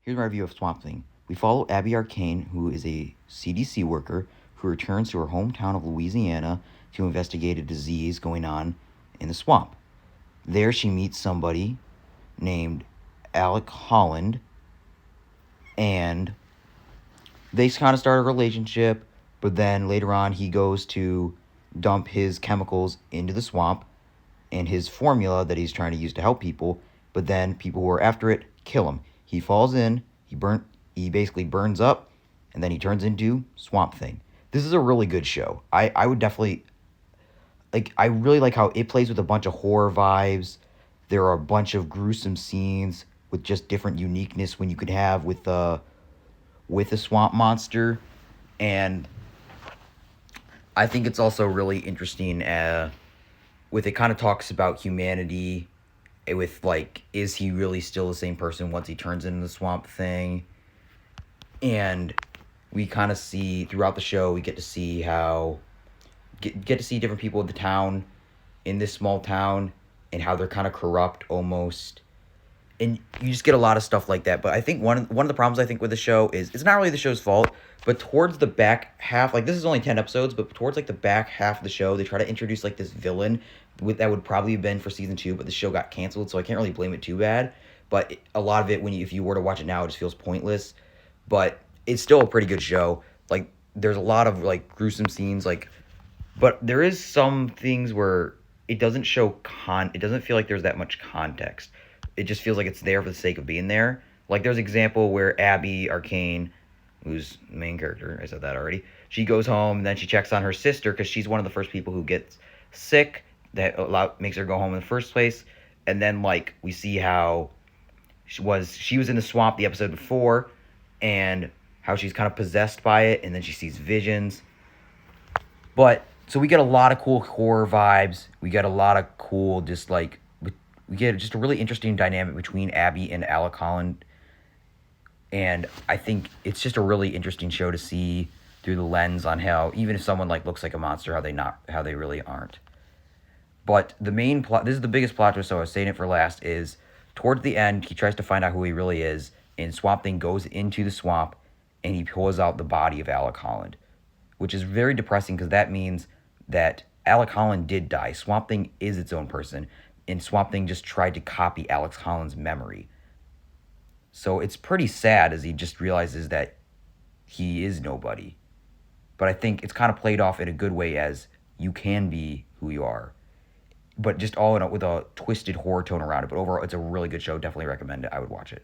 Here's my review of Swamp Thing. We follow Abby Arcane, who is a CDC worker who returns to her hometown of Louisiana to investigate a disease going on in the swamp. There she meets somebody named Alec Holland, and they kind of start a relationship, but then later on he goes to dump his chemicals into the swamp and his formula that he's trying to use to help people, but then people who are after it kill him. He falls in, he basically burns up, and then he turns into Swamp Thing. This is a really good show. I would definitely I really like how it plays with a bunch of horror vibes. There are a bunch of gruesome scenes with just different uniqueness when you could have with a swamp monster, and I think it's also really interesting with it kind of talks about humanity with is he really still the same person once he turns into the Swamp Thing. And we kind of see throughout the show, we get to see how get to see different people in the town, in this small town, and how they're kind of corrupt almost, and you just get a lot of stuff like that. But I think one of the problems I think with the show is it's not really the show's fault, but towards the back half, this is only 10 episodes, but towards the back half of the show, they try to introduce this villain that would probably have been for season 2, but the show got canceled, so I can't really blame it too bad. But a lot of it, if you were to watch it now, it just feels pointless. But it's still a pretty good show. There's a lot of gruesome scenes, but there is some things where it doesn't show it doesn't feel like there's that much context. It just feels like it's there for the sake of being there. There's an example where Abby Arcane, who's the main character, I said that already, she goes home and then she checks on her sister because she's one of the first people who gets sick that makes her go home in the first place. And then we see how she was in the swamp the episode before, and how she's kind of possessed by it, and then she sees visions. But so we get a lot of cool horror vibes. We get a lot of cool we get just a really interesting dynamic between Abby and Alec Holland. And I think it's just a really interesting show to see through the lens on how even if someone looks like a monster, how they really aren't. But the main plot, this is the biggest plot twist, so I was saying it for last, is towards the end, he tries to find out who he really is, and Swamp Thing goes into the swamp, and he pulls out the body of Alec Holland, which is very depressing because that means that Alec Holland did die. Swamp Thing is its own person, and Swamp Thing just tried to copy Alex Holland's memory. So it's pretty sad as he just realizes that he is nobody. But I think it's kind of played off in a good way as you can be who you are. But just all in with a twisted horror tone around it. But overall, it's a really good show. Definitely recommend it. I would watch it.